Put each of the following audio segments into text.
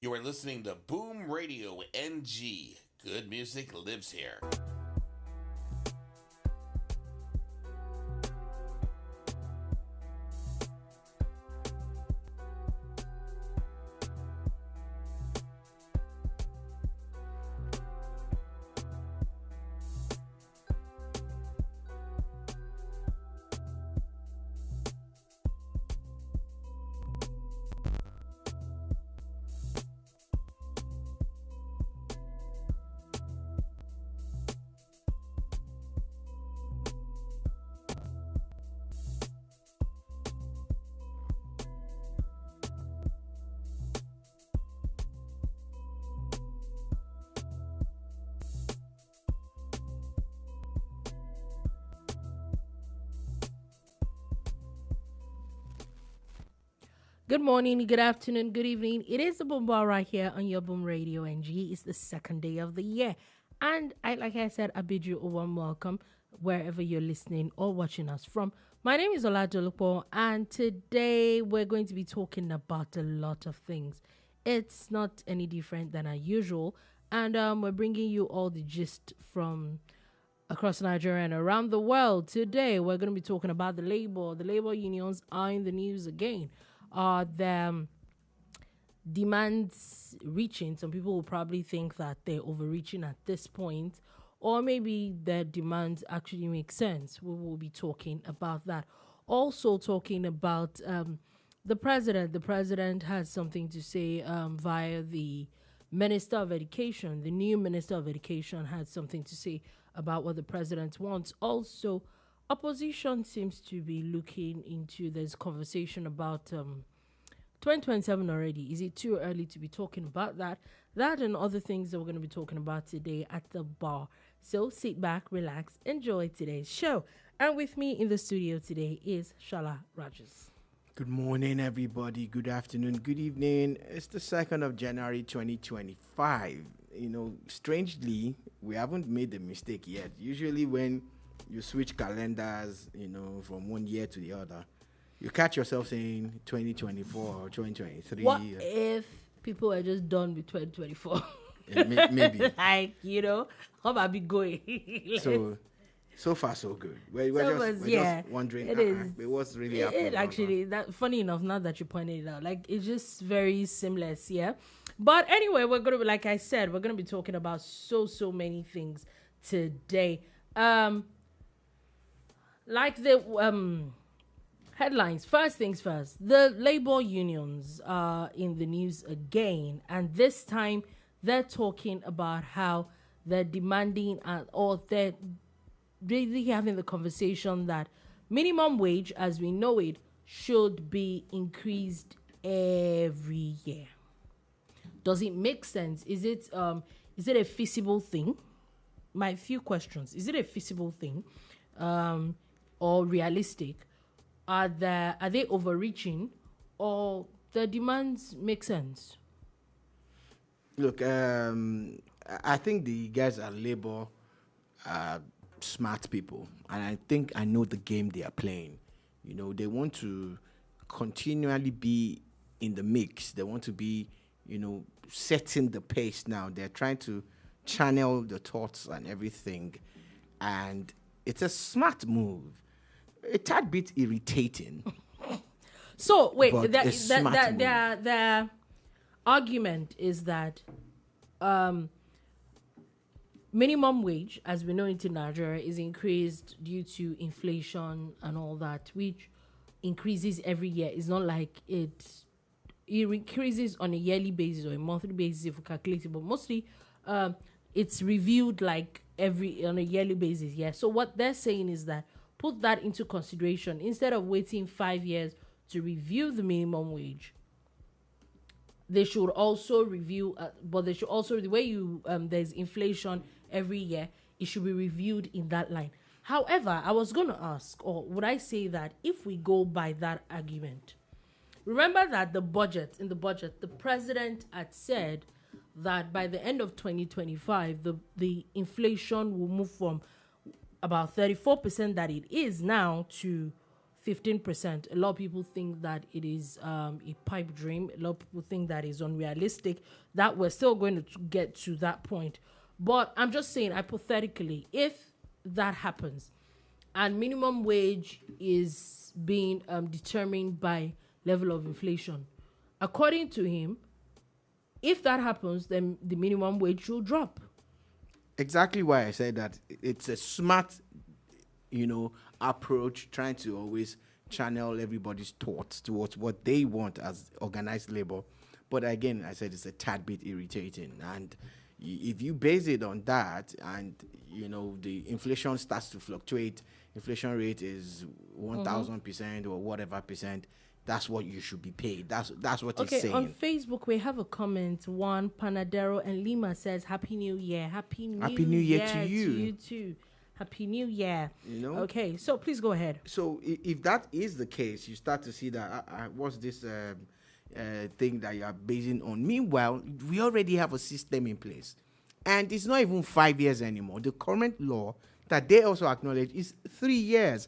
You are listening to Boom Radio NG. Good music lives here. Good morning, good afternoon, good evening. It is the Boom Bar right here on your Boom Radio NG. It's the second day of the year. And like I said, I bid you a warm welcome wherever you're listening or watching us from. My name is Dolupo, and today we're going to be talking about a lot of things. It's not any different than our usual. And we're bringing you all the gist from across Nigeria and around the world. Today, we're going to be talking about the labor. The labor unions are in the news again. The demands reaching? Some people will probably think that they're overreaching at this point, or maybe their demands actually make sense. We will be talking about that. Also talking about the president. The president has something to say via the Minister of Education. The new Minister of Education had something to say about what the president wants. Also, opposition seems to be looking into this conversation about 2027 already. Is it too early to be talking about that? That and other things that we're going to be talking about today at the bar. So sit back, relax, enjoy today's show. And with me in the studio today is Sola Rogers. Good morning, everybody. Good afternoon, good evening. It's the 2nd of January, 2025. You know, strangely, we haven't made the mistake yet. Usually when you switch calendars, you know, from one year to the other, you catch yourself saying 2024 or 2023. What if people are just done with 2024? Maybe. Like, you know, how about be going? So far, so good. We're just wondering what's really happening. Actually, that funny enough, now that you pointed it out, like, it's just very seamless, yeah? But anyway, we're going to, like I said, we're going to be talking about so many things today. Like the headlines, first things first, the labor unions are in the news again, and this time they're talking about how they're demanding or they're really having the conversation that minimum wage as we know it should be increased every year. Does it make sense? Is it a feasible thing? My few questions. Is it a feasible thing? Or realistic? Are they overreaching, or the demands make sense? Look, I think the guys at Labour are smart people, and I think I know the game they are playing. You know, they want to continually be in the mix. They want to be, you know, setting the pace now. They're trying to channel the thoughts and everything, and it's a smart move. A tad bit irritating. So wait, the argument is that minimum wage, as we know it in Nigeria, is increased due to inflation and all that, which increases every year. It's not like it increases on a yearly basis or a monthly basis if we calculate it, but mostly it's reviewed like on a yearly basis. Yeah. So what they're saying is that put that into consideration. Instead of waiting 5 years to review the minimum wage, they should also review, but they should also, the way there's inflation every year, it should be reviewed in that line. However, I was going to ask, or would I say that if we go by that argument, remember that in the budget, the president had said that by the end of 2025, the inflation will move from about 34% that it is now to 15%. A lot of people think that it is a pipe dream. A lot of people think that is unrealistic, that we're still going to get to that point. But I'm just saying, hypothetically, if that happens and minimum wage is being determined by level of inflation, according to him, if that happens, then the minimum wage will drop. Exactly why I said that it's a smart, approach, trying to always channel everybody's thoughts towards what they want as organized labor. But again, I said it's a tad bit irritating. And if you base it on that and, the inflation starts to fluctuate, inflation rate is 1,000% or whatever percent, that's what you should be paid. That's what it's saying. On Facebook, we have a comment. Juan Panadero and Lima says, Happy New Year. Happy New Year to you. To you too. Happy New Year. Okay, so please go ahead. So if that is the case, you start to see that, what's this thing that you are basing on? Meanwhile, we already have a system in place. And it's not even 5 years anymore. The current law that they also acknowledge is 3 years.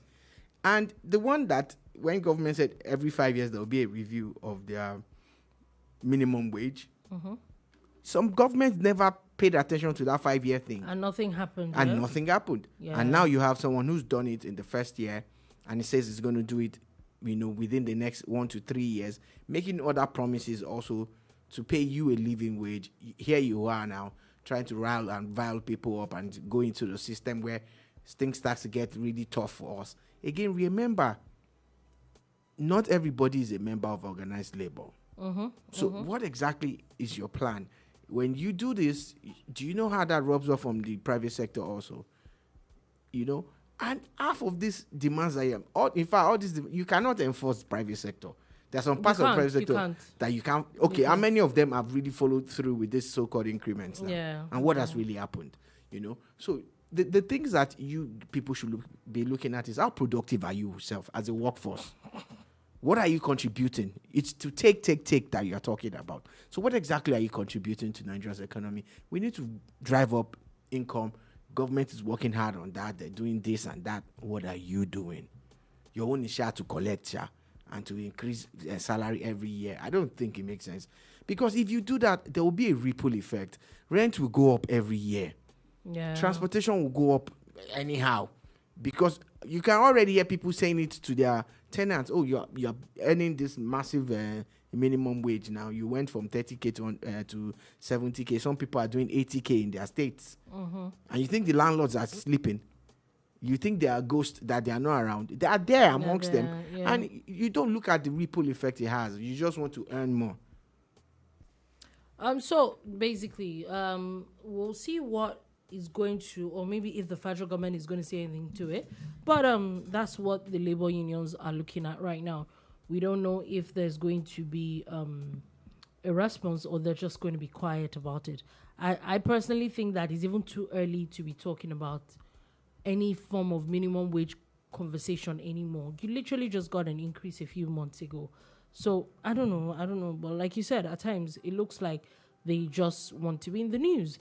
And the one that, when government said every 5 years there will be a review of their minimum wage, some governments never paid attention to that 5-year thing. And nothing happened. And nothing happened. Yeah. And now you have someone who's done it in the first year, and he says he's going to do it, within the next 1 to 3 years, making other promises also to pay you a living wage. Here you are now, trying to rile people up and go into the system where things start to get really tough for us. Again, remember, not everybody is a member of organized labor. So what exactly is your plan? When you do this, do you know how that rubs off on the private sector also? And half of these demands all these, you cannot enforce private sector. There are some parts of the private sector that you can't. Okay, how many of them have really followed through with this so-called increments now? Yeah. And what has really happened? So the things that people should be looking at is how productive are you yourself as a workforce? What are you contributing? It's to take that you're talking about. So what exactly are you contributing to Nigeria's economy? We need to drive up income. Government is working hard on that. They're doing this and that. What are you doing? Your own is to collect and to increase salary every year. I don't think it makes sense. Because if you do that, there will be a ripple effect. Rent will go up every year. Yeah. Transportation will go up anyhow. Because you can already hear people saying it to their tenants. Oh, you're earning this massive minimum wage now. You went from 30K to 70K. Some people are doing 80K in their states. And you think the landlords are sleeping. You think they are ghosts, that they are not around. They are there amongst them. Yeah. And you don't look at the ripple effect it has. You just want to earn more. So basically, we'll see what is going to, or maybe if the federal government is going to say anything to it. But that's what the labor unions are looking at right now. We don't know if there's going to be a response, or they're just going to be quiet about it. I personally think that it's even too early to be talking about any form of minimum wage conversation anymore. You literally just got an increase a few months ago. So I don't know. But like you said, at times it looks like they just want to be in the news.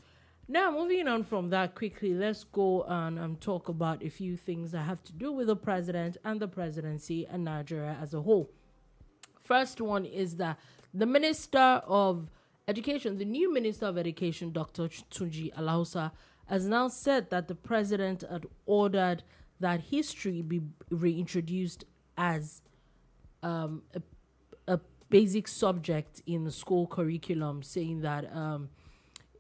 Now, moving on from that quickly, let's go and talk about a few things that have to do with the president and the presidency and Nigeria as a whole. First one is that the Minister of Education, the new Minister of Education, Dr. Tunji Alausa, has now said that the president had ordered that history be reintroduced as a basic subject in the school curriculum, saying that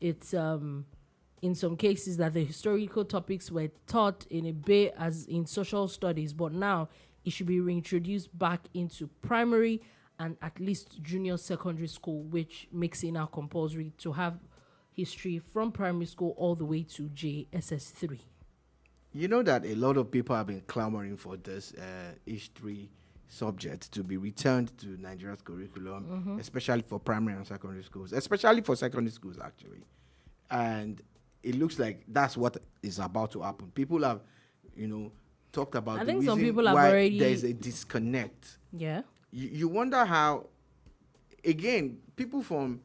it's in some cases that the historical topics were taught in a bit as in social studies, but now it should be reintroduced back into primary and at least junior secondary school, which makes it now compulsory to have history from primary school all the way to JSS3. You know that a lot of people have been clamoring for this history subject to be returned to Nigeria's curriculum, especially for primary and secondary schools, especially for secondary schools, actually. And it looks like that's what is about to happen. People have, talked about I the think reason some people have why already... there's a disconnect. Yeah. You wonder how, again, people from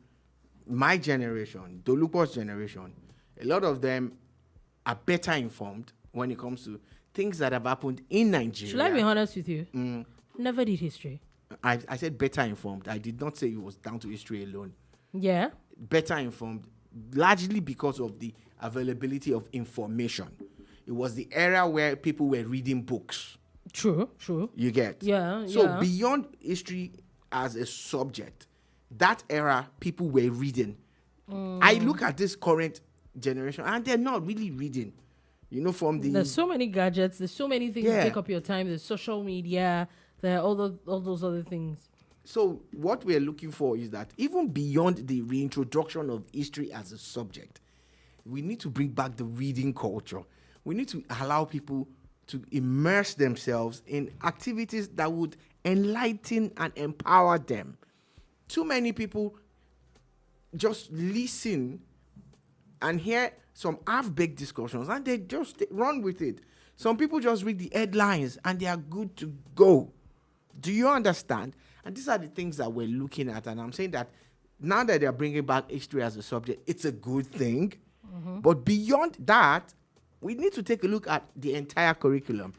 my generation, Dolupo's generation, a lot of them are better informed when it comes to things that have happened in Nigeria. Should I be honest with you? Never did history. I said better informed. I did not say it was down to history alone. Yeah. Better informed, largely because of the availability of information. It was the era where people were reading books. True. You get? Yeah. So beyond history as a subject, that era, people were reading. I look at this current generation, and they're not really reading. You know, from the... There's so many gadgets. There's so many things Yeah. to take up your time. There's social media. There are all those other things. So what we're looking for is that even beyond the reintroduction of history as a subject, we need to bring back the reading culture. We need to allow people to immerse themselves in activities that would enlighten and empower them. Too many people just listen and hear some half-baked discussions and they just run with it. Some people just read the headlines and they are good to go. Do you understand? And these are the things that we're looking at. And I'm saying that now that they're bringing back history as a subject, it's a good thing. But beyond that, we need to take a look at the entire curriculum.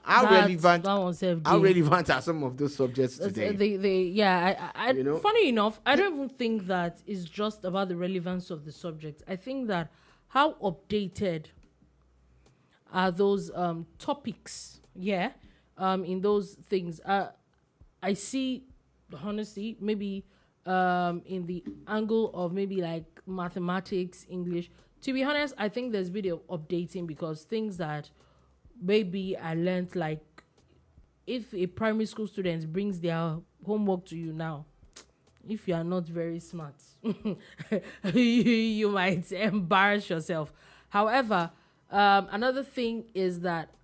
How relevant are some of those subjects today? You know? Funny enough, I don't even think that it's just about the relevance of the subject. I think that how updated are those topics, in those things. I see, honestly, maybe in the angle of maybe like mathematics, English. To be honest, I think there's a bit of updating because things that maybe I learned, like if a primary school student brings their homework to you now, if you are not very smart, you might embarrass yourself. However, another thing is that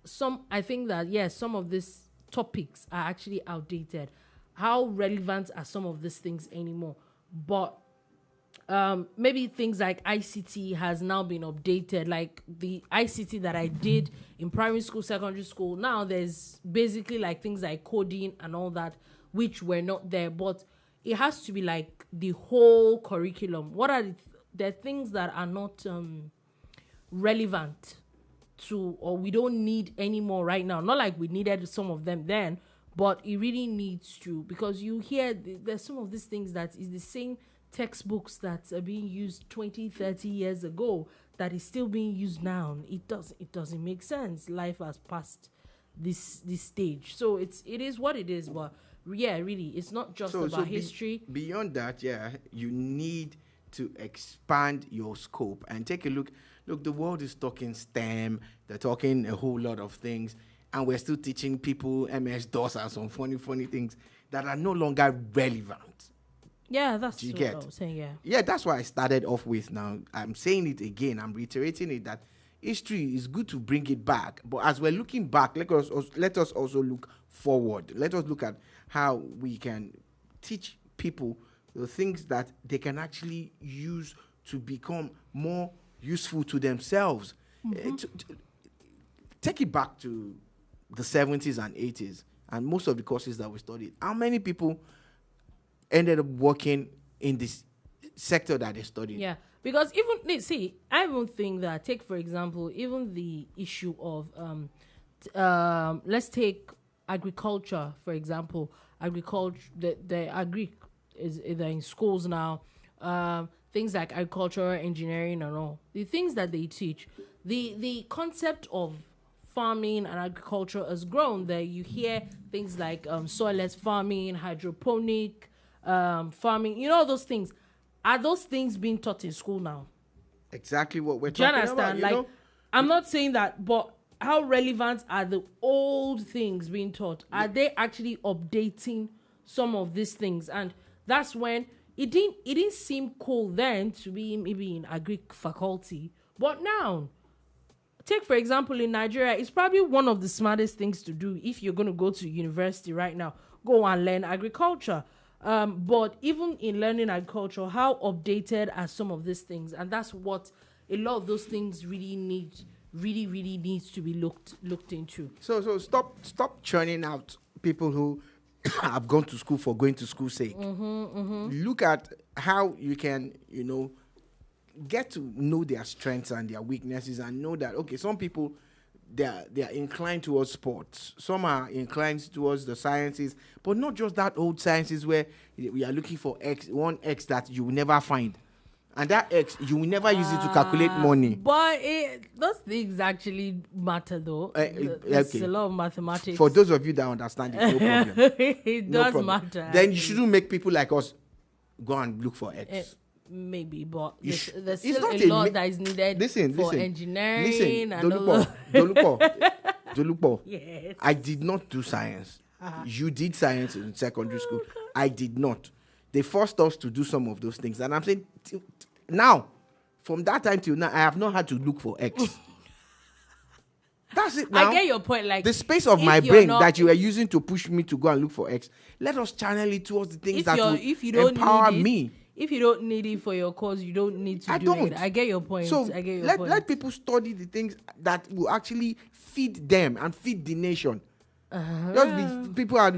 I think that some of these topics are actually outdated. How relevant are some of these things anymore? But maybe things like ICT has now been updated. Like the ICT that I did in primary school, secondary school, now there's basically like things like coding and all that, which were not there. But it has to be like the whole curriculum. What are the things that are not relevant to, or we don't need anymore right now? Not like we needed some of them then, but it really needs to, because you hear there's some of these things that is the same textbooks that are being used 20, 30 years ago that is still being used now. It doesn't make sense. Life has passed this stage. So it is what it is, but really, it's not just about history. Beyond that, you need to expand your scope and take a look. Look, the world is talking STEM. They're talking a whole lot of things, and we're still teaching people MS-DOS and some funny things that are no longer relevant. Yeah, that's what I was saying, Yeah, that's why I started off with. Now, I'm saying it again. I'm reiterating it that history is good to bring it back. But as we're looking back, let us also look forward. Let us look at how we can teach people the things that they can actually use to become more useful to themselves. Take it back to the 70s and 80s and most of the courses that we studied. How many people ended up working in this sector that they studied? Yeah, because I even think that, take for example, even the issue of let's take agriculture, for example. Agriculture, the agri is either in schools now. Things like agricultural engineering and all the things that they teach, the concept of farming and agriculture has grown. There you hear things like soilless farming, hydroponic farming, those things. Are those things being taught in school now? Exactly what we're talking about. I'm not saying that, but how relevant are the old things being taught? Are they actually updating some of these things? And that's when it didn't seem cool then to be maybe in agri faculty, but now, take for example in Nigeria, it's probably one of the smartest things to do if you're going to go to university right now. Go and learn agriculture. But even in learning agriculture, how updated are some of these things? And that's what a lot of those things really needs to be looked into. So stop churning out people who have gone to school for going to school's sake. Look at how you can, get to know their strengths and their weaknesses and know that, okay, some people, they are inclined towards sports. Some are inclined towards the sciences, but not just that old sciences where we are looking for one X that you will never find. And that X, you will never use it to calculate money. But those things actually matter, though. There's a lot of mathematics. For those of you that understand it, no problem. It does matter. Then you shouldn't make people like us go and look for X. Maybe, but there's still not a lot that is needed for engineering and all. Dolupo. Yes. I did not do science. You did science in secondary school. I did not. They forced us to do some of those things. And I'm saying, now, from that time till now, I have not had to look for X. That's it now. I get your point. Like, the space of my brain that you are using to push me to go and look for X, let us channel it towards the things that will empower me. If you don't need it for your cause, you don't need to do it. I get your point. So let people study the things that will actually feed them and feed the nation. People are.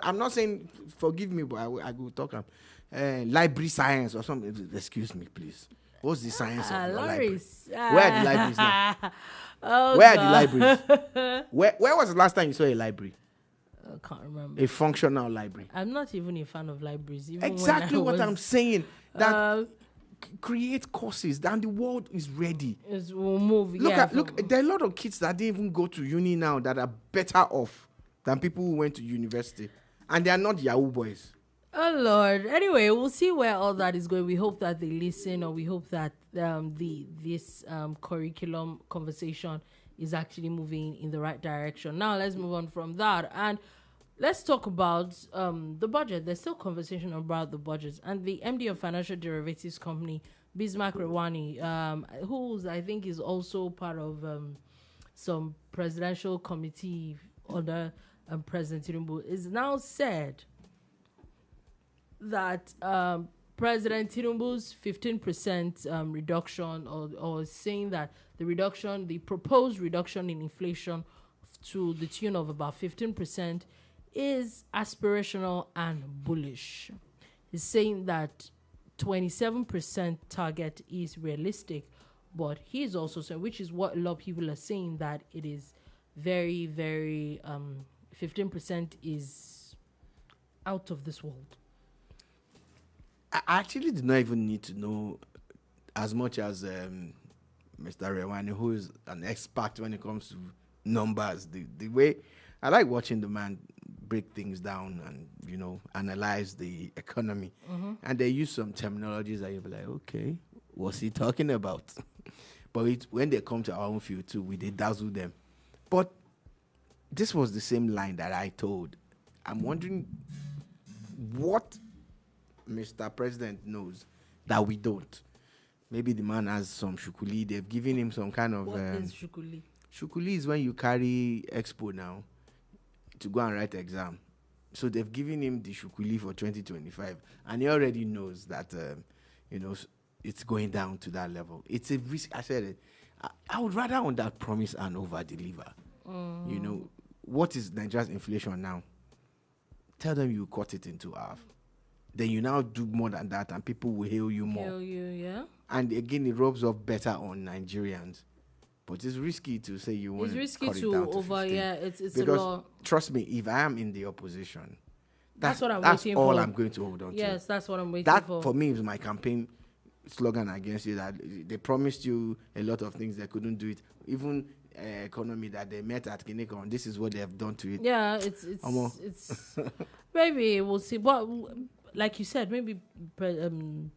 I'm not saying, forgive me, but I will talk. Library science or something. Excuse me, please. What's the science of your library? Where are the libraries now? Where are the libraries? Where was the last time you saw a library? I can't remember. A functional library. I'm not even a fan of libraries. Exactly what I'm saying. That create courses, and the world is ready. We'll move. Look, there are a lot of kids that didn't even go to uni now that are better off than people who went to university, and they are not Yahoo boys. Oh Lord. Anyway, we'll see where all that is going. We hope that they listen, or we hope that this curriculum conversation is actually moving in the right direction. Now let's move on from that and let's talk about the budget. There's still conversation about the budget, and the MD of Financial Derivatives Company, Bismarck Rewane, who I think is also part of some presidential committee under President Tinubu, is now said that President Tinubu's 15% reduction, or saying that the proposed reduction in inflation to the tune of about 15% is aspirational and bullish. He's saying that 27% target is realistic, but he's also saying, which is what a lot of people are saying, that it is very, very 15% is out of this world. I actually do not even need to know as much as Mr. Rewane, who is an expert when it comes to numbers. The way I like watching the man break things down and analyze the economy, and they use some terminologies that you'll be like, okay, what's he talking about? But when they come to our own field too, they dazzle them. But this was the same line that I told. I'm wondering what Mr. President knows that we don't. Maybe the man has some shukuli. They've given him some kind of... What is shukuli? Shukuli is when you carry expo now to go and write exam. So they've given him the shukuli for 2025. And he already knows that, it's going down to that level. It's a risk. I said it. I would rather on that promise and over-deliver. What is Nigeria's inflation now? Tell them you cut it into half. Then you now do more than that, and people will hail you more. Hail you, yeah. And again, it rubs off better on Nigerians. But it's risky to say you want to cut it down to 15. It's risky to yeah. It's because, a lot. Trust me, if I am in the opposition, that's what I'm waiting for. That's all I'm going to hold on to. Yes, that's what I'm waiting for. That for me is my campaign slogan against you. That they promised you a lot of things, they couldn't do it. Even economy that they met at Kinecon, this is what they have done to it. Yeah, it's maybe we'll see. But like you said, maybe President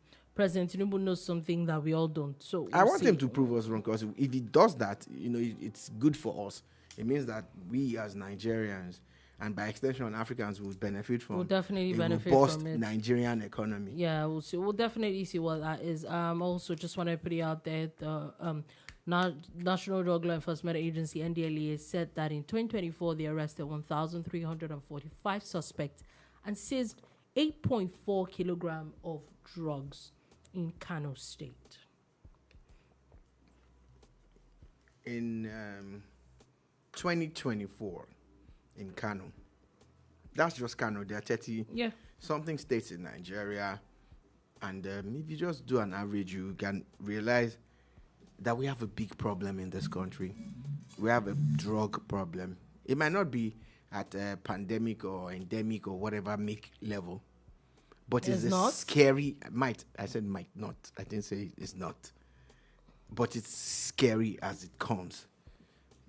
Tinubu knows something that we all don't. So I want him to prove us wrong, because if he does that, it's good for us. It means that we as Nigerians, and by extension Africans, will benefit from. We'll definitely benefit from it. Nigerian economy. Yeah, we'll see. We'll definitely see what that is. Also, just want to put it out there. The National Drug Law Enforcement Agency (NDLEA) said that in 2024 they arrested 1,345 suspects and seized 8.4 kilograms of drugs in Kano State. In 2024, in Kano, that's just Kano. There are 30 something states in Nigeria, and if you just do an average, you can realize that we have a big problem in this country. We have a drug problem. It might not be at a pandemic or endemic or whatever make level, but it's not scary. I said might not. I didn't say it's not. But it's scary as it comes.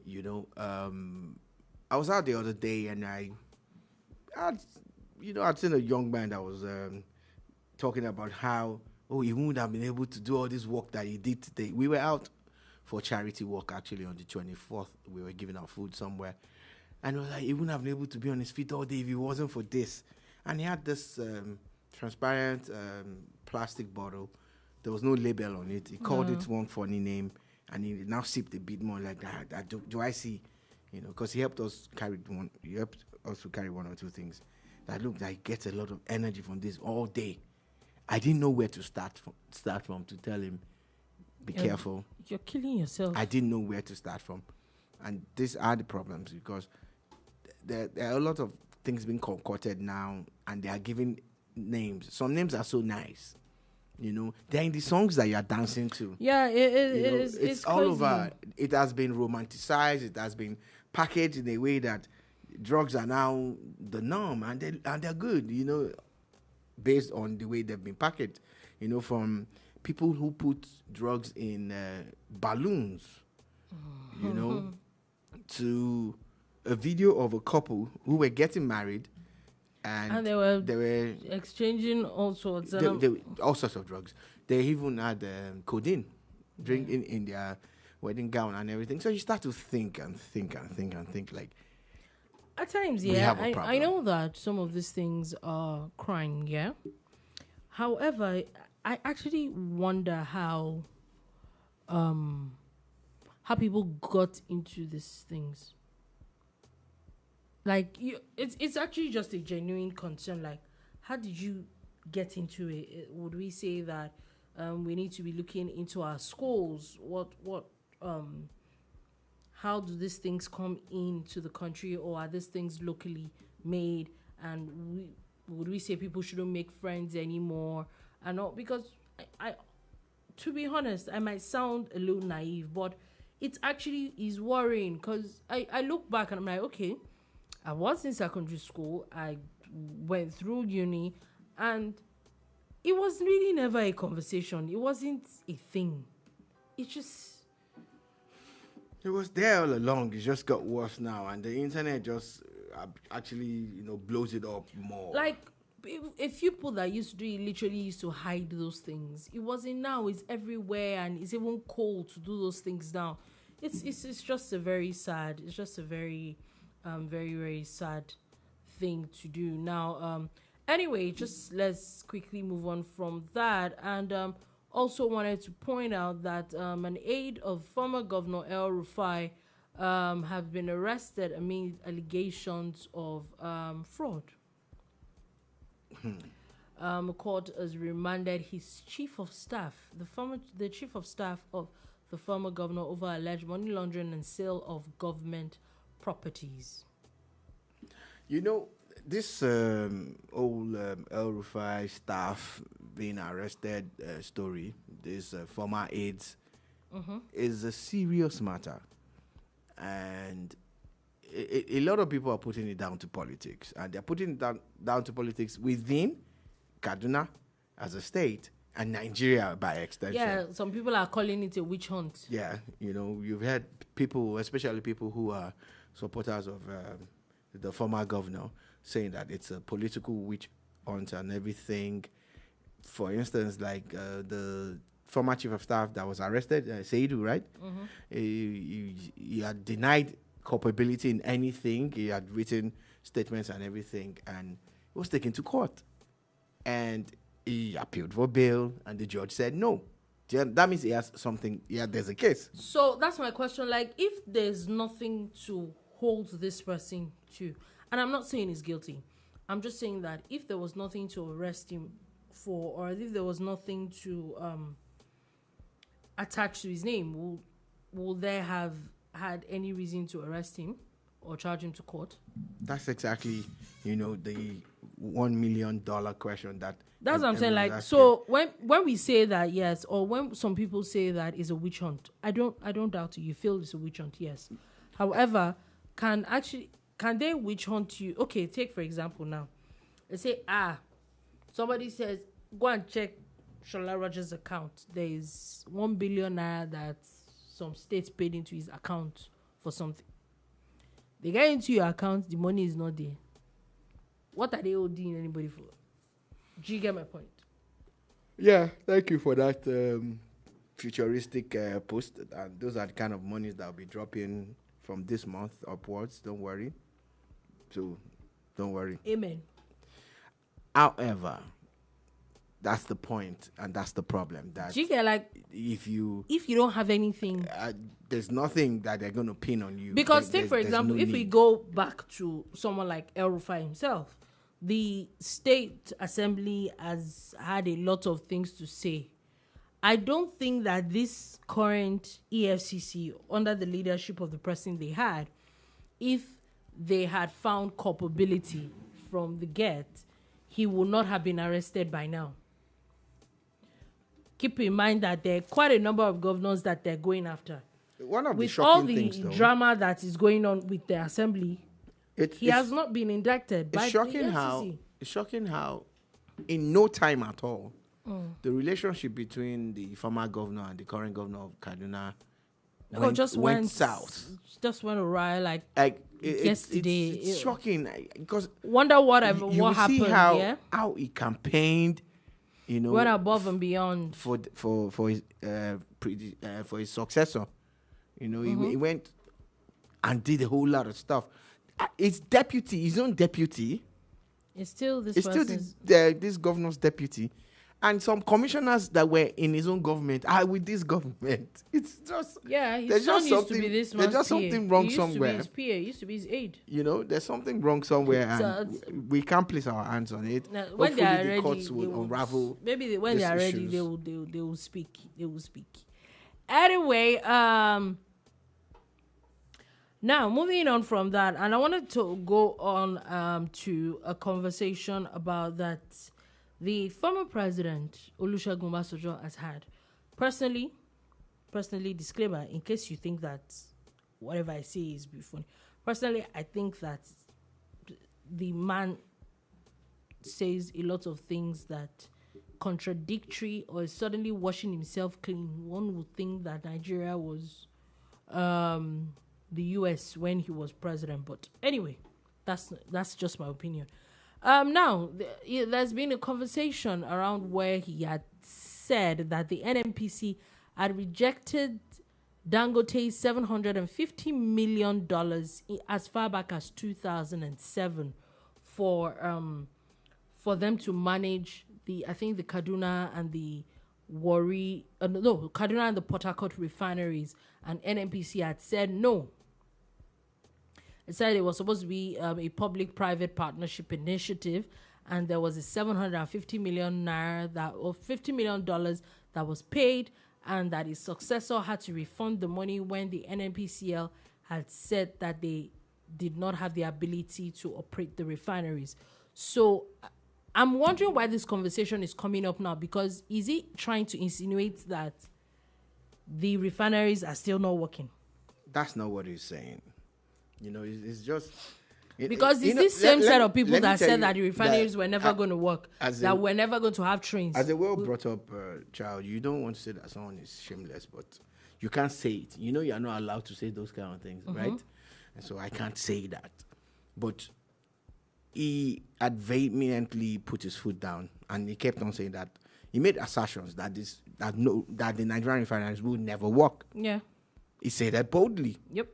I was out the other day and I'd seen a young man that was talking about how, he wouldn't have been able to do all this work that he did today. We were out for charity work actually on the 24th. We were giving out food somewhere. And it was like, he wouldn't have been able to be on his feet all day if it wasn't for this. And he had this transparent plastic bottle. There was no label on it. He called it one funny name. And he now sipped a bit more like that. Do I see? Because he helped us carry one. He helped us to carry one or two things. That looked like gets a lot of energy from this all day. I didn't know where to start from to tell him, be careful. You're killing yourself. I didn't know where to start from. And these are the problems because there are a lot of things being concocted now and they are giving names. Some names are so nice. They're in the songs that you are dancing to. Yeah, it's all crazy. over. It has been romanticized. It has been packaged in a way that drugs are now the norm, and they're good. Based on the way they've been packaged. From people who put drugs in balloons. To a video of a couple who were getting married. And they were exchanging all sorts. All sorts of drugs. They even had codeine drink in their wedding gown and everything. So you start to think like. At times, we have a I know that some of these things are crime, yeah. However, I actually wonder how people got into these things. Like, it's actually just a genuine concern. Like, how did you get into it? Would we say that we need to be looking into our schools? How do these things come into the country, or are these things locally made? And would we say people shouldn't make friends anymore? And all, because I to be honest, I might sound a little naive, but it actually is worrying because I look back and I'm like, okay, I was in secondary school, I went through uni, and it was really never a conversation. It wasn't a thing. It was there all along. It just got worse now, and the internet just actually, blows it up more. Like, a few people that used to do it literally used to hide those things. It wasn't now. It's everywhere, and it's even cold to do those things now. It's just a very sad. It's just a very, very, very sad thing to do now. Anyway, just let's quickly move on from that, and also wanted to point out that an aide of former Governor El-Rufai have been arrested amid allegations of fraud. Court has remanded his chief of staff, the chief of staff of the former governor, over alleged money laundering and sale of government properties. This old El-Rufai staff being arrested story, this former aides, is a serious matter. And a lot of people are putting it down to politics. And they're putting it down to politics within Kaduna as a state and Nigeria by extension. Yeah, some people are calling it a witch hunt. Yeah, you've had people, especially people who are supporters of the former governor, saying that it's a political witch hunt and everything. For instance, like the former chief of staff that was arrested, Seidu, right? He had denied culpability in anything. He had written statements and everything, and he was taken to court. And he appealed for bail, and the judge said no. That means he has something. Yeah, there's a case. So that's my question. Like, if there's nothing to hold this person to, and I'm not saying he's guilty, I'm just saying that if there was nothing to arrest him for, or if there was nothing to attach to his name, will there have had any reason to arrest him? or charge him to court? That's exactly, the $1 million question that. That's what I'm saying. Like, so when we say that, yes, or when some people say that is a witch hunt, I don't doubt it. You feel it's a witch hunt, yes. However, can they witch hunt you? Okay, take for example now. They say, somebody says, go and check Shola Rogers' account. There is 1 billion naira that some states paid into his account for something. They get into your account, the money is not there. What are they holding anybody for? Do you get my point? Yeah, thank you for that futuristic post. And those are the kind of monies that will be dropping from this month upwards. Don't worry. So, don't worry. Amen. However, that's the point, and that's the problem. That do you get, like, if you don't have anything, there's nothing that they're going to pin on you. Because take for example, if we go back to someone like El-Rufai himself, the state assembly has had a lot of things to say. I don't think that this current EFCC, under the leadership of the person they had, if they had found culpability from the get, he would not have been arrested by now. Keep in mind that there are quite a number of governors that they're going after. One of with the shocking all the things, though, drama that is going on with the assembly, he has not been indicted by the EFCC. It's shocking how, in no time at all, the relationship between the former governor and the current governor of Kaduna went south. Just went awry, like yesterday. It's shocking because wonder what happened. See how he campaigned, went above and beyond for his successor. He went and did a whole lot of stuff. His own deputy. It's still this governor's deputy. And some commissioners that were in his own government are with this government. It's just his son used to be this man's there's just something wrong somewhere. Used to be his PA, used to be his aide. There's something wrong somewhere, and we can't place our hands on it. Now, when they are ready, courts will unravel. Maybe when they are ready, they will speak. They will speak. Anyway, now moving on from that, and I wanted to go on to a conversation about that. The former president, Olusegun Obasanjo, has had. Personally, disclaimer, in case you think that whatever I say is funny. Personally, I think that the man says a lot of things that contradictory or is suddenly washing himself clean. One would think that Nigeria was the US when he was president. But anyway, that's just my opinion. Now, there's been a conversation around where he had said that the NNPC had rejected Dangote's $750 million as far back as 2007 for them to manage the Kaduna and the Kaduna and the Port Harcourt refineries, and NNPC had said no. It said it was supposed to be a public-private partnership initiative, and there was a $750 million $50 million that was paid, and that his successor had to refund the money when the NNPCL had said that they did not have the ability to operate the refineries. So I'm wondering why this conversation is coming up now, because is he trying to insinuate that the refineries are still not working? That's not what he's saying. It's just... Because it's this same set of people that said that the refineries were never going to work, that we're never going to have trains. As a well-brought-up child, you don't want to say that someone is shameless, but you can't say it. You're not allowed to say those kind of things, right? And so I can't say that. But he had vehemently put his foot down, and he kept on saying that. He made assertions that the Nigerian refineries will never work. Yeah. He said that boldly. Yep.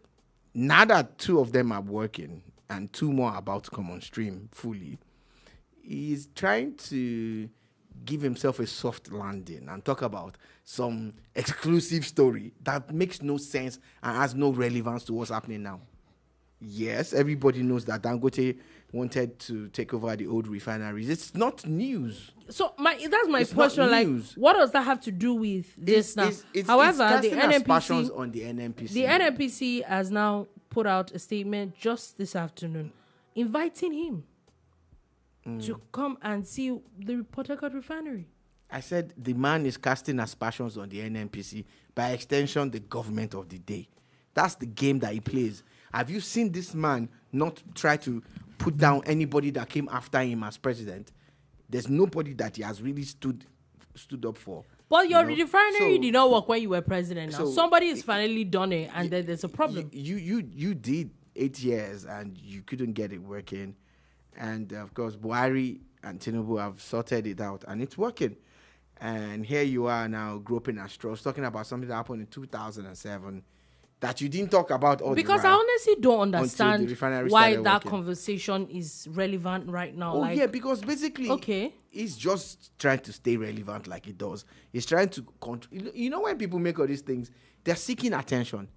Now that 2 of them are working and 2 more are about to come on stream fully, he's trying to give himself a soft landing and talk about some exclusive story that makes no sense and has no relevance to what's happening now. Yes, everybody knows that Dangote wanted to take over the old refineries. It's not news. So that's my question. Like, what does that have to do with this now? However, the NNPC on the NNPC. The NNPC has now put out a statement just this afternoon inviting him to come and see the Port Harcourt refinery. I said the man is casting aspersions on the NNPC, by extension, the government of the day. That's the game that he plays. Have you seen this man not try to put down anybody that came after him as president? There's nobody that he has really stood up for. But your refinery did not work when you were president. Now somebody has finally done it, and then there's a problem. You did 8 years and you couldn't get it working, and of course Buhari and Tinubu have sorted it out, and it's working. And here you are now groping at straws, talking about something that happened in 2007 that you didn't talk about all because the I honestly don't understand why that working. Conversation is relevant right now. Oh, yeah, because basically, okay, he's just trying to stay relevant like he does. He's trying to you know, when people make all these things, they're seeking attention.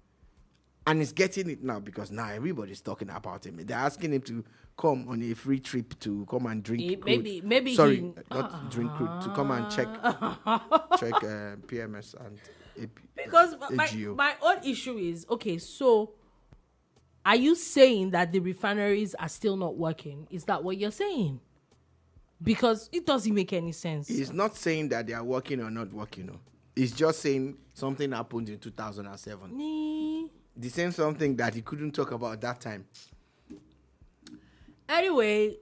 And he's getting it now because now everybody's talking about him. They're asking him to come on a free trip to come and drink crude. Maybe not drink crude, to come and check PMS and because AGO. my own issue is, okay, so are you saying that the refineries are still not working? Is that what you're saying? Because it doesn't make any sense. He's not saying that they are working or not working. No. He's just saying something happened in 2007. The same something that he couldn't talk about at that time. Anyway,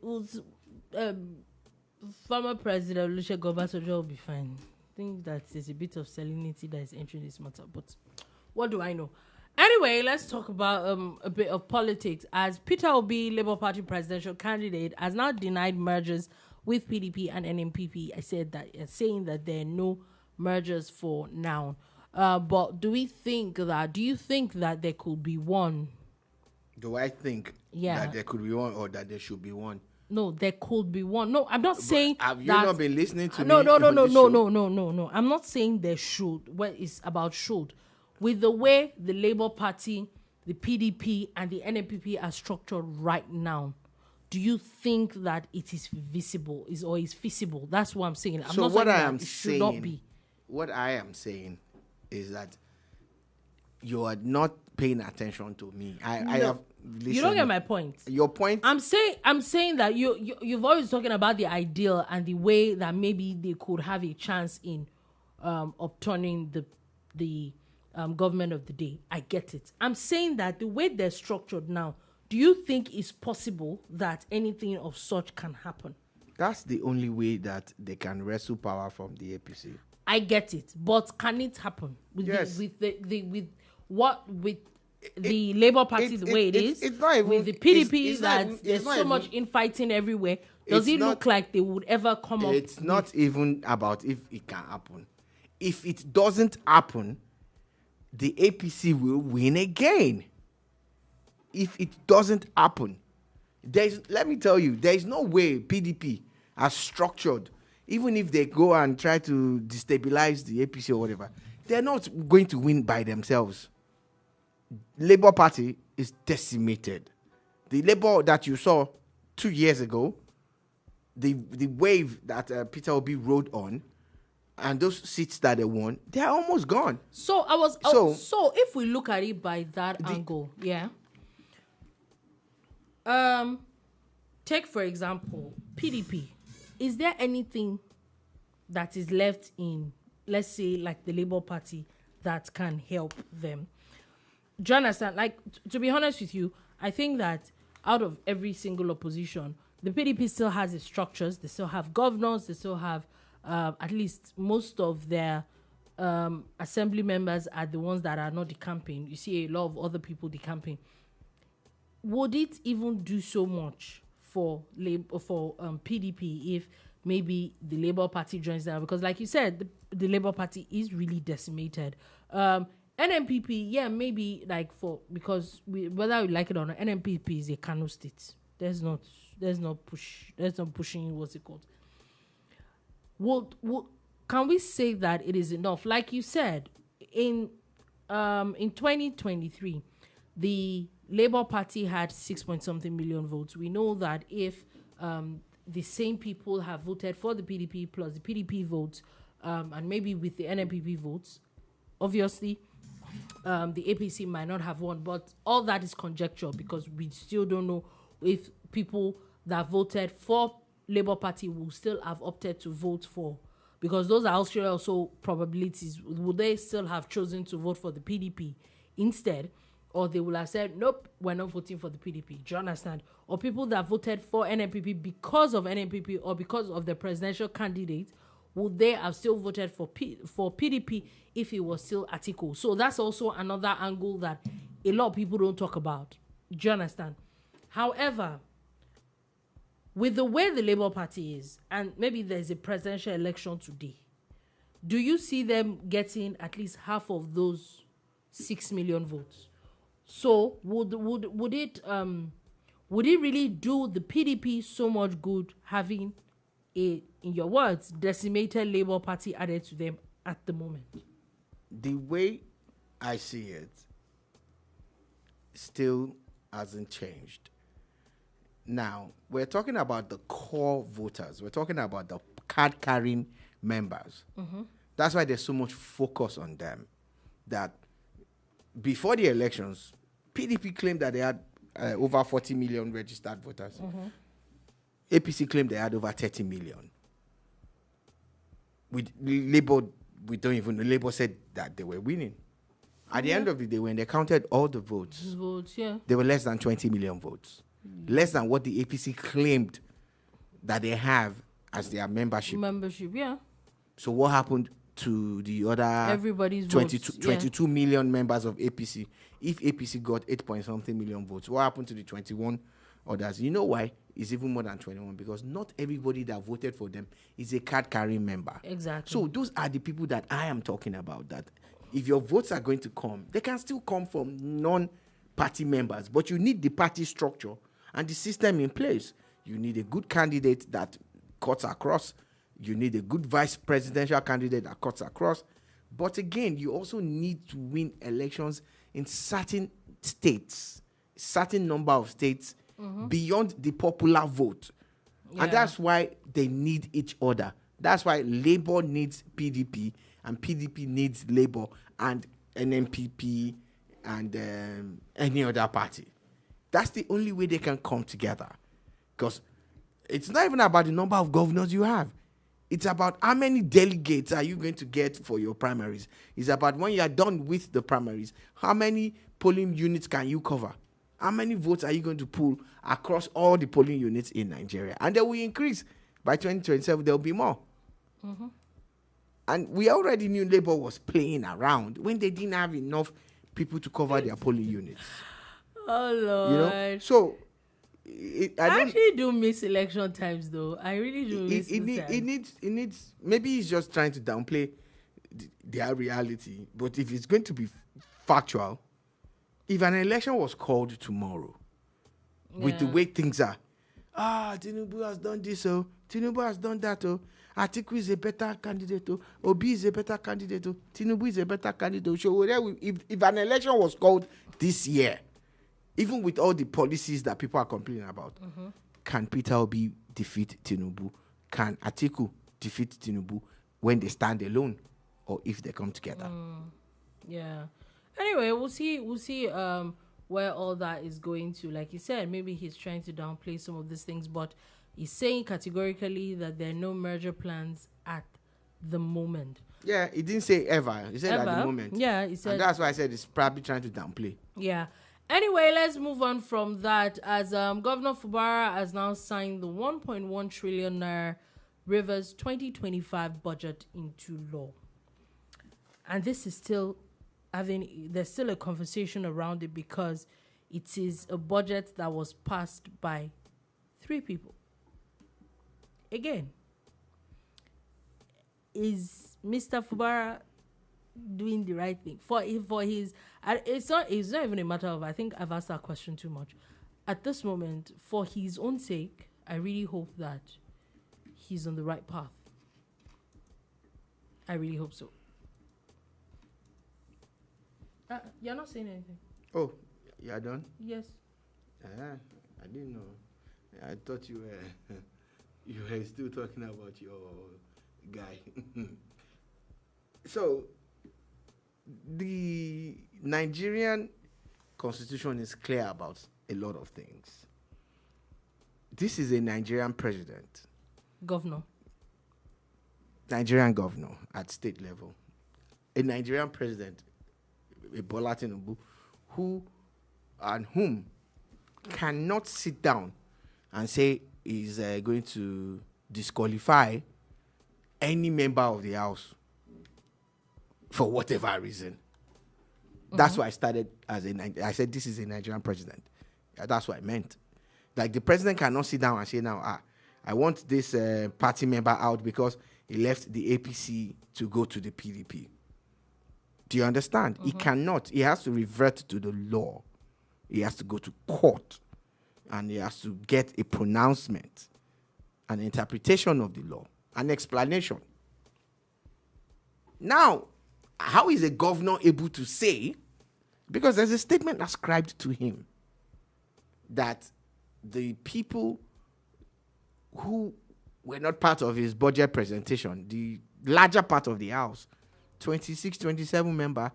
former President Olusegun Obasanjo will be fine. I think that there's a bit of salinity that is entering this matter, but what do I know? Anyway, let's talk about a bit of politics. As Peter Obi, Labour Party presidential candidate, has now denied mergers with PDP and NNPP. I said that, saying that there are no mergers for now. But do you think that there could be one? Do I think that there could be one, or that there should be one? No, there could be one. No, I'm not saying. Have you not been listening to me? No. I'm not saying there should. Well, it's about should. With the way the Labour Party, the PDP, and the NNPP are structured right now, do you think that it is visible? Or is feasible? That's what I'm saying. I'm not saying it should not be. What I am saying is that you are not paying attention to me. I have listened. You don't get my point. Your point? I'm saying that you've always talking about the ideal and the way that maybe they could have a chance in upturning the government of the day. I get it. I'm saying that the way they're structured now, do you think it's possible that anything of such can happen? That's the only way that they can wrestle power from the APC. I get it, but can it happen with the Labour Party the way it is? It's not even, with the PDP there's so much infighting everywhere. Does it look like they would ever come up? It's not even about if it can happen. If it doesn't happen, the APC will win again. If it doesn't happen, let me tell you, there is no way PDP are structured. Even if they go and try to destabilize the APC or whatever, they're not going to win by themselves. Labour Party is decimated. The Labour that you saw 2 years ago, the wave that Peter Obi rode on, and those seats that they won, they're almost gone. So if we look at it by that angle, yeah. Take for example PDP. Is there anything that is left in, let's say, like the Labour Party that can help them? Do you understand? Like, to be honest with you, I think that out of every single opposition, the PDP still has its structures. They still have governors. They still have at least most of their assembly members are the ones that are not decamping. You see a lot of other people decamping. Would it even do so much for PDP if maybe the Labour Party joins them? Because like you said, the Labour Party is really decimated. NNPP, yeah, maybe like because whether we like it or not, NNPP is a Kano state. There's not pushing, what's it called? Can we say that it is enough? Like you said, in 2023, the Labour Party had 6-point-something million votes. We know that if the same people have voted for the PDP plus the PDP votes, and maybe with the NNPP votes, obviously the APC might not have won, but all that is conjecture because we still don't know if people that voted for Labour Party will still have opted to vote for, because those are also probabilities. Would they still have chosen to vote for the PDP instead, or they will have said, nope, we're not voting for the PDP? Do you understand? Or people that voted for NNPP because of NNPP or because of the presidential candidate, would they have still voted for PDP if it was still Atiku? So that's also another angle that a lot of people don't talk about. Do you understand? However, with the way the Labour Party is, and maybe there's a presidential election today, do you see them getting at least half of those 6 million votes? So would it really do the PDP so much good having a, in your words, decimated Labour Party added to them at the moment? The way I see it still hasn't changed. Now, we're talking about the core voters. We're talking about the card-carrying members. Mm-hmm. That's why there's so much focus on them. That before the elections, PDP claimed that they had over 40 million registered voters. Mm-hmm. APC claimed they had over 30 million. With Labour, we don't even know. Labour said that they were winning. At the end of the day, when they counted all the votes, they were less than 20 million votes. Less than what the APC claimed that they have as their membership. So what happened to the other everybody's 22 million members of APC? If APC got 8-point-something million votes, what happened to the 21 others? You know why? It's even more than 21, because not everybody that voted for them is a card-carrying member. Exactly. So those are the people that I am talking about, that if your votes are going to come, they can still come from non-party members, but you need the party structure and the system in place. You need a good candidate that cuts across. You need a good vice presidential candidate that cuts across. But again, you also need to win elections in certain states, certain number of states, beyond the popular vote. Yeah. And that's why they need each other. That's why Labour needs PDP and PDP needs Labour and NNPP and any other party. That's the only way they can come together. Because it's not even about the number of governors you have. It's about how many delegates are you going to get for your primaries. It's about when you are done with the primaries, how many polling units can you cover? How many votes are you going to pull across all the polling units in Nigeria? And they will increase. By 2027, there will be more. Mm-hmm. And we already knew Labour was playing around when they didn't have enough people to cover their polling units. Oh, Lord. You know? So, I actually do miss election times, though. I really do miss it needs, maybe he's just trying to downplay their reality. But if it's going to be factual, if an election was called tomorrow, with the way things are, Tinubu has done this, Tinubu has done that, Atiku is a better candidate, Obi is a better candidate, Tinubu is a better candidate. So if an election was called this year, even with all the policies that people are complaining about, can Peter Obi defeat Tinubu? Can Atiku defeat Tinubu when they stand alone, or if they come together? Yeah. Anyway, we'll see where all that is going to. Like you said, maybe he's trying to downplay some of these things, but he's saying categorically that there are no merger plans at the moment. Yeah, he didn't say ever. He said ever? At the moment. Yeah, he said. And that's why I said he's probably trying to downplay. Yeah. Anyway, let's move on from that. As Governor Fubara has now signed the 1.1 trillion naira Rivers 2025 budget into law. And this is still there's still a conversation around it because it is a budget that was passed by 3 people. Again, is Mr. Fubara doing the right thing for his? It's not even a matter of, I think I've asked that question too much. At this moment, for his own sake, I really hope that he's on the right path. I really hope so. You're not saying anything. Oh, you're done? Yes. I didn't know. I thought you were still talking about your guy. So, the Nigerian constitution is clear about a lot of things. This is a Nigerian president, Nigerian governor at state level, a Nigerian president, a Bola Tinubu, whom cannot sit down and say he's going to disqualify any member of the house for whatever reason. That's why I started I said this is a Nigerian president. That's what I meant. Like the president cannot sit down and say now, I want this party member out because he left the APC to go to the PDP. Do you understand? He cannot. He has to revert to the law. He has to go to court and he has to get a pronouncement, an interpretation of the law, an explanation. Now, how is a governor able to say, because there's a statement ascribed to him, that the people who were not part of his budget presentation, the larger part of the house, 26, 27 members,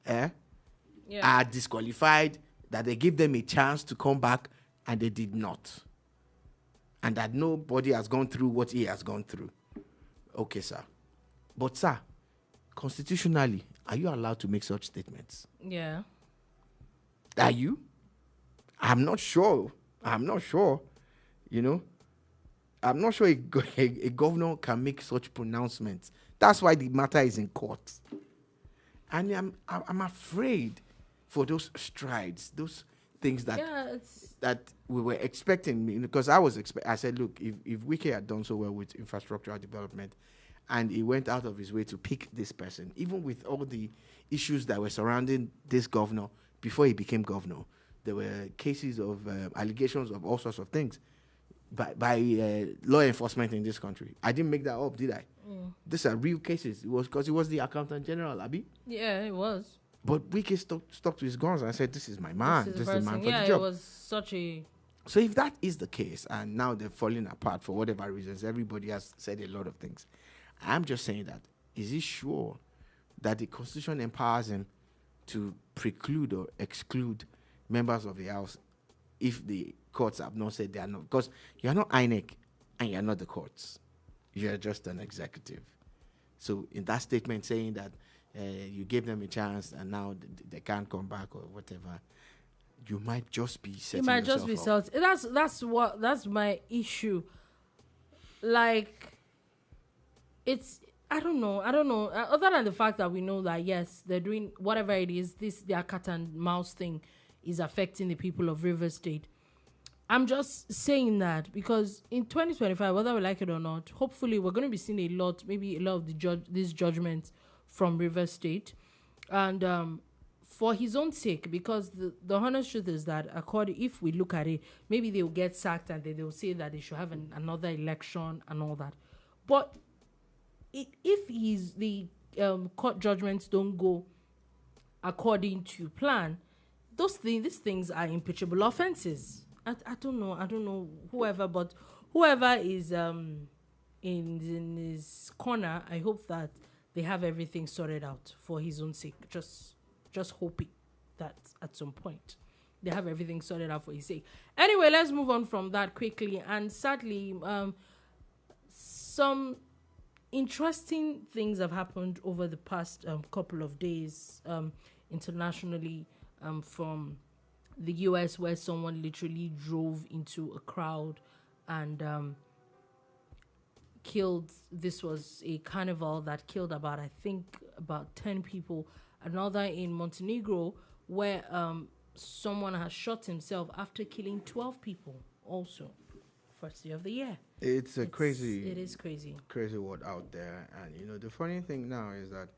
are disqualified, that they give them a chance to come back, and they did not. And that nobody has gone through what he has gone through. Okay, sir. But, sir, constitutionally, are you allowed to make such statements? Yeah. Are you? I'm not sure. You know? I'm not sure a governor can make such pronouncements. That's why the matter is in court. And I'm afraid for those strides, those things that we were expecting. Because I said, look, if Wike had done so well with infrastructural development, and he went out of his way to pick this person, even with all the issues that were surrounding this governor before he became governor, there were cases of allegations of all sorts of things by law enforcement in this country. I didn't make that up, did I? These are real cases. It was because he was the accountant general, Abi. Yeah, it was. But Wike stuck to his guns and said, this is my man. This is the man for the job. Yeah, it was such a... So if that is the case, and now they're falling apart for whatever reasons, everybody has said a lot of things. I'm just saying that, is he sure that the Constitution empowers him to preclude or exclude members of the House if the courts have not said they are not? Because you're not INEC and you're not the courts. You're just an executive. So in that statement saying that you gave them a chance and now they can't come back or whatever, you might just be setting yourself up. That's my issue. Like, I don't know. Other than the fact that we know that, yes, they're doing whatever it is, their cat and mouse thing is affecting the people of Rivers State. I'm just saying that because in 2025, whether we like it or not, hopefully we're going to be seeing a lot of these judgments from Rivers State. And for his own sake, because the honest truth is that if we look at it, maybe they'll get sacked and they'll say that they should have another election and all that. But if the court judgments don't go according to plan, these things are impeachable offenses. I don't know whoever is in his corner, I hope that they have everything sorted out for his own sake. Just hoping that at some point they have everything sorted out for his sake. Anyway, let's move on from that quickly. And sadly, some interesting things have happened over the past couple of days internationally, from the US, where someone literally drove into a crowd and killed. This was a carnival that killed about 10 people. Another in Montenegro, where someone has shot himself after killing 12 people also. First day of the year. It is crazy world out there. And the funny thing now is that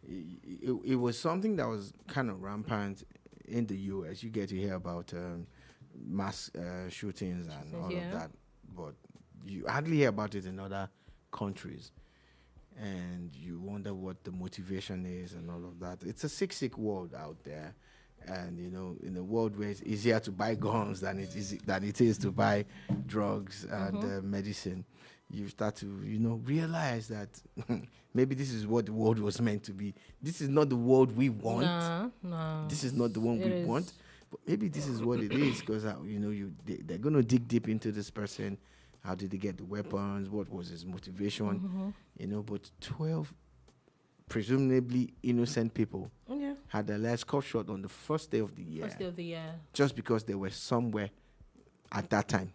it was something that was kind of rampant in the US. You get to hear about mass shootings and all of that, but you hardly hear about it in other countries. And you wonder what the motivation is and all of that. It's a sick world out there. And, in a world where it's easier to buy guns than it is to buy drugs and medicine, you start to, realize that maybe this is what the world was meant to be. This is not the world we want. No. This is not the one we want. But maybe this is what it is, because they're going to dig deep into this person. How did they get the weapons? What was his motivation? But 12 presumably innocent people had their lives cut short on the first day of the year. Just because they were somewhere at that time.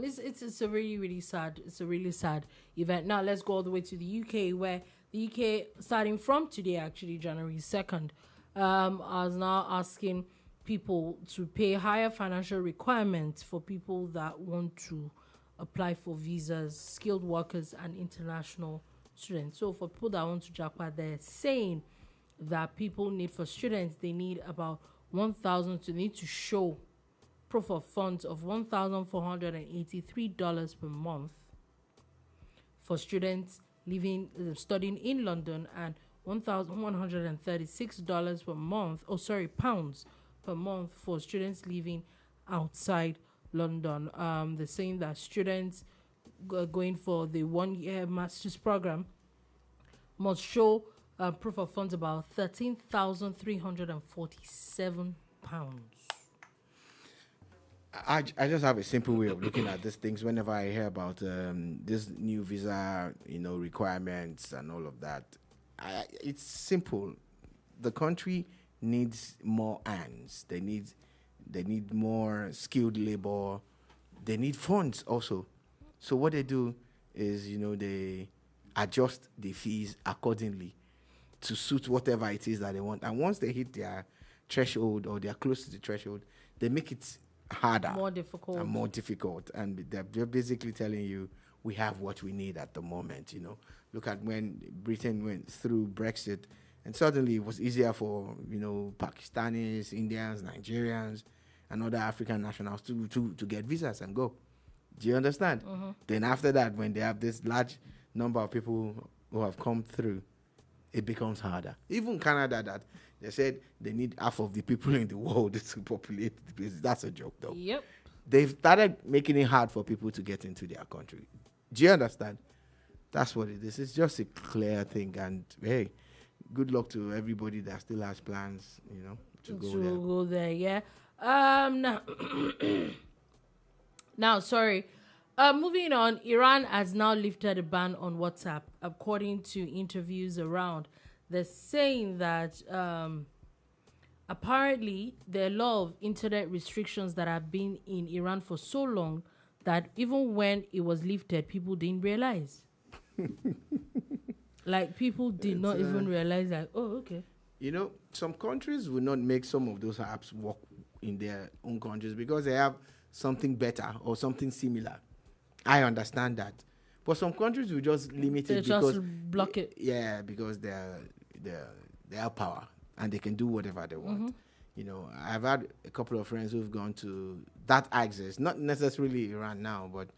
It's a really, really sad. It's a really sad event. Now let's go all the way to the UK, where the UK, starting from today, actually January 2nd, is now asking people to pay higher financial requirements for people that want to apply for visas, skilled workers, and international students. So for people that want to jackpot, they're saying that people need, for students, they need about 1,000 to need to show proof of funds of $1,483 per month for students studying in London, and $1,136 per month, pounds per month for students living outside London. They're saying that students going for the 1-year master's program must show proof of funds about £13,347. I just have a simple way of looking at these things whenever I hear about this new visa, requirements and all of that. It's simple. The country needs more hands. They need more skilled labor. They need funds also. So what they do is, they adjust the fees accordingly to suit whatever it is that they want. And once they hit their threshold, or they are close to the threshold, they make it harder, more difficult, and they're basically telling you, we have what we need at the moment. Look at when Britain went through Brexit, and suddenly it was easier for Pakistanis, Indians, Nigerians, and other African nationals to get visas and go. Do you understand? Then after that, when they have this large number of people who have come through, it becomes harder. Even Canada, that they said they need half of the people in the world to populate the place. That's a joke, though. Yep. They've started making it hard for people to get into their country. Do you understand? That's what it is. It's just a clear thing. And, hey, good luck to everybody that still has plans, to go there. Yeah. Moving on, Iran has now lifted a ban on WhatsApp, according to interviews around. They're saying that apparently there are a lot of internet restrictions that have been in Iran for so long that even when it was lifted, people didn't realize. People did not even realize that, okay. Some countries will not make some of those apps work in their own countries because they have something better or something similar. I understand that. But some countries will just limit it because... just block it. Yeah, because they have power and they can do whatever they want. I've had a couple of friends who've gone to that axis, not necessarily Iran now, but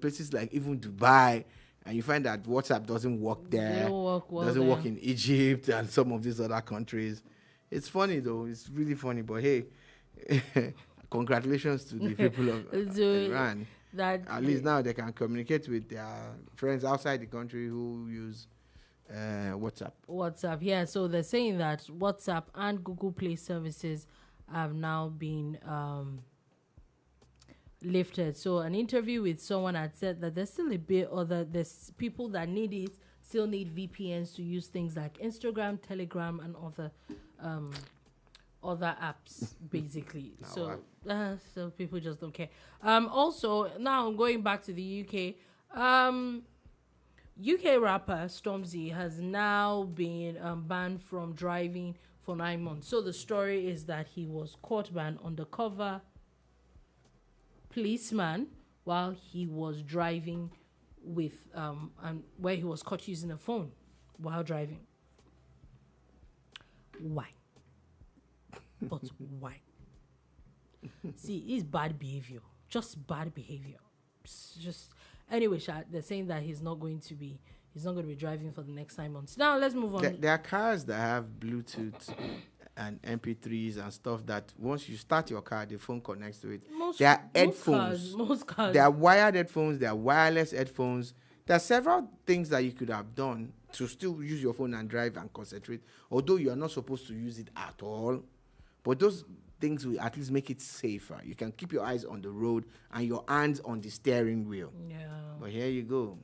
places like even Dubai, and you find that WhatsApp doesn't work there. Doesn't work in Egypt and some of these other countries. It's funny though. It's really funny. But hey, congratulations to the people of Iran. That at least now they can communicate with their friends outside the country who use WhatsApp. Yeah. So they're saying that WhatsApp and Google Play services have now been lifted. So an interview with someone had said that there's still a bit, or that there's people that need it, still need VPNs to use things like Instagram, Telegram, and other apps, basically. So people just don't care. Also, now going back to the UK, UK rapper Stormzy has now been banned from driving for 9 months. So the story is that he was caught by an undercover policeman while he was driving with and where he was caught using a phone while driving. Why? But why? See, it's bad behavior. Just bad behavior. Anyway, they're saying that he's not going to be driving for the next 9 months. Now let's move on. There are cars that have Bluetooth and MP3s and stuff that once you start your car, the phone connects to it. There are headphones. Most cars. There are wired headphones. There are wireless headphones. there are several things that you could have done to still use your phone and drive and concentrate, although you are not supposed to use it at all. But those things will at least make it safer. You can keep your eyes on the road and your hands on the steering wheel. Yeah. But here you go.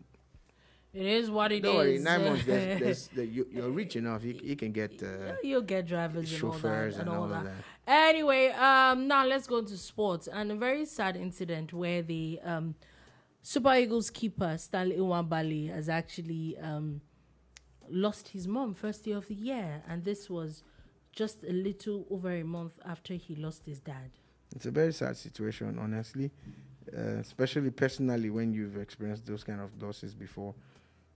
It is what it is. Don't worry, 9 months, you're rich enough. You can get you'll get drivers chauffeurs and all that. Anyway, now let's go to sports. And a very sad incident where the Super Eagles keeper, Stanley Nwabali, has actually lost his mom first day of the year. And this was just a little over a month after he lost his dad. It's a very sad situation, honestly, especially personally when you've experienced those kind of losses before.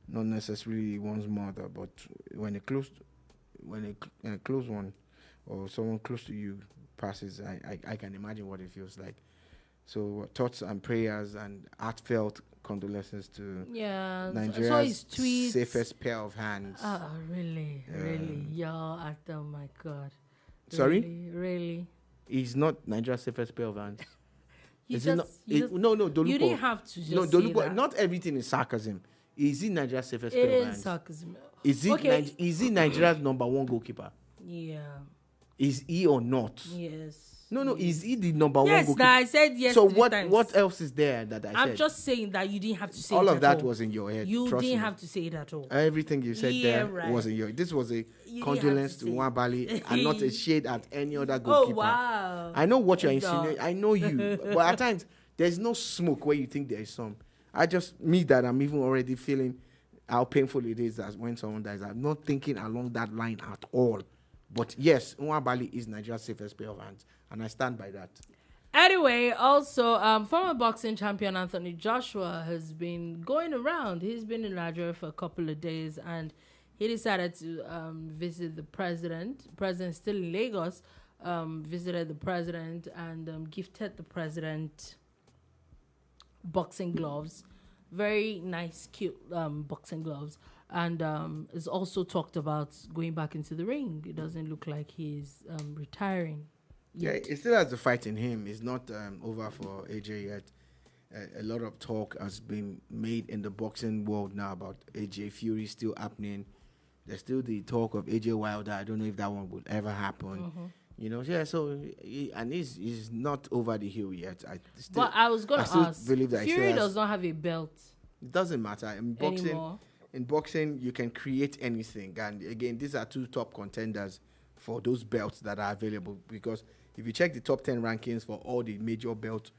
Not necessarily one's mother, but when a close one or someone close to you passes, I can imagine what it feels like. So thoughts and prayers and heartfelt condolences to Nigeria's safest pair of hands. Oh, really? Y'all actor, oh my God. Sorry? Really? He's not Nigeria's safest pair of hands. No, Dolupo. You didn't have to just Dolupo, say that. not everything is sarcasm. Is he Nigeria's safest pair of hands? It is sarcasm. Is he Nigeria's number one goalkeeper? Yeah. Is he or not? Yes. No. Is he the number one goalkeeper? Yes, I said yes. So what else is there that I said? I'm just saying that you didn't have to say all it of at that all. was in your head. You trust didn't me. have to say it at all. Everything you said was in your. This was a condolence to Nwabali and not a shade at any other goalkeeper. Oh wow! I know what you're insinuating. I know you, but at times there's no smoke where you think there is some. I'm even already feeling how painful it is as when someone dies. I'm not thinking along that line at all. But yes, Nwabali is Nigeria's safest pair of hands, and I stand by that. Anyway, also, former boxing champion Anthony Joshua has been going around. He's been in Nigeria for a couple of days, and he decided to visit the president. The president still in Lagos, visited the president and gifted the president boxing gloves. Very nice, cute boxing gloves. And is also talked about going back into the ring. It doesn't look like he's retiring yet. Yeah, it still has the fight in him. It's not over for AJ yet. A lot of talk has been made in the boxing world now about AJ Fury still happening. There's still the talk of AJ Wilder. I don't know if that one will ever happen. Mm-hmm. You know, yeah. So he's not over the hill yet. But I was going to ask. Fury does not have a belt. It doesn't matter in boxing. Anymore. In boxing, you can create anything. And again, these are two top contenders for those belts that are available. Because if you check the top 10 rankings for all the major belts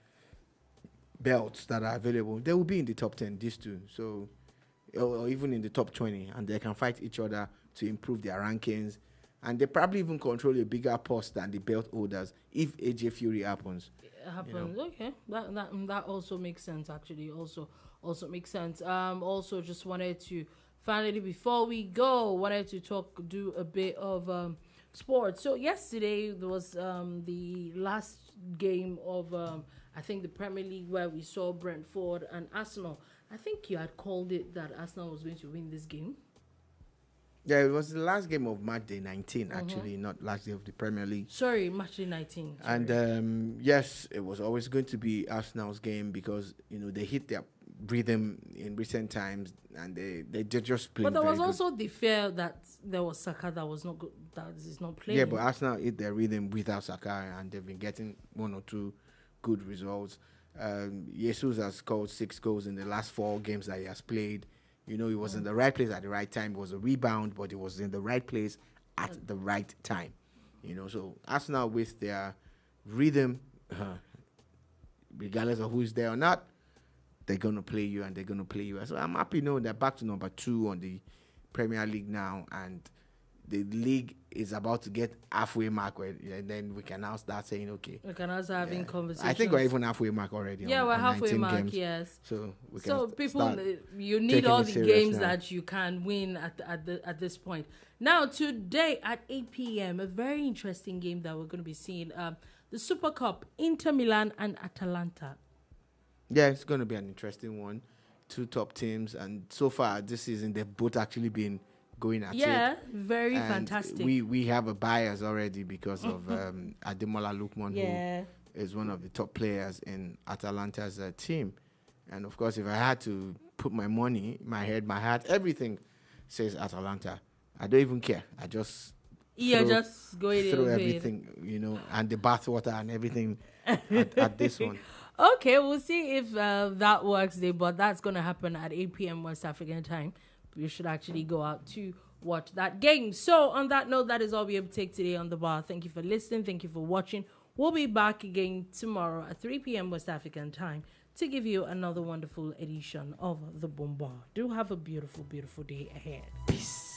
that are available, they will be in the top 10, these two. So, or even in the top 20. And they can fight each other to improve their rankings. And they probably even control a bigger purse than the belt holders if AJ Fury happens. It happens, you know? Okay. That also makes sense, actually. Also makes sense. Also, just wanted to finally, before we go, do a bit of sports. So yesterday there was the last game of I think the Premier League where we saw Brentford and Arsenal. I think you had called it that Arsenal was going to win this game. Yeah, it was the last game of match day 19, actually, not last day of the Premier League. Sorry, match day 19. Sorry. And yes, it was always going to be Arsenal's game because, you know, they hit their rhythm in recent times and they just playing. But there was good. Also the fear that there was Saka that was not good, that is not playing. Yeah, but Arsenal hit their rhythm without Saka and they've been getting one or two good results. Jesus has scored 6 goals in the last 4 games that he has played. You know, he was in the right place at the right time. It was a rebound, but he was in the right place at the right time. You know, so Arsenal with their rhythm, regardless of who's there or not, they're going to play you and they're going to play you. So I'm happy knowing they're back to number 2 on the Premier League now, and the league is about to get halfway mark, and then we can now start saying, okay. We can also having conversations. I think we're even halfway mark already. Yeah, we're halfway mark, games. yes. So we can people, you need all the games that you can win at this point. Now, today at 8 p.m., a very interesting game that we're going to be seeing. The Super Cup, Inter Milan and Atalanta. Yeah, it's going to be an interesting one. 2 top teams, and so far this season they've both actually been going at it. Yeah, very fantastic. We have a bias already because of Ademola Lookman, who is one of the top players in Atalanta's team. And of course, if I had to put my money, my head, my heart, everything says Atalanta. I don't even care. I just just going throw in everything, and the bathwater and everything at this one. Okay, we'll see if that works there, but that's going to happen at 8 p.m. West African time. You should actually go out to watch that game. So on that note, that is all we have to take today on The Bar. Thank you for listening. Thank you for watching. We'll be back again tomorrow at 3 p.m. West African time to give you another wonderful edition of The Boom Bar. Do have a beautiful, beautiful day ahead. Peace.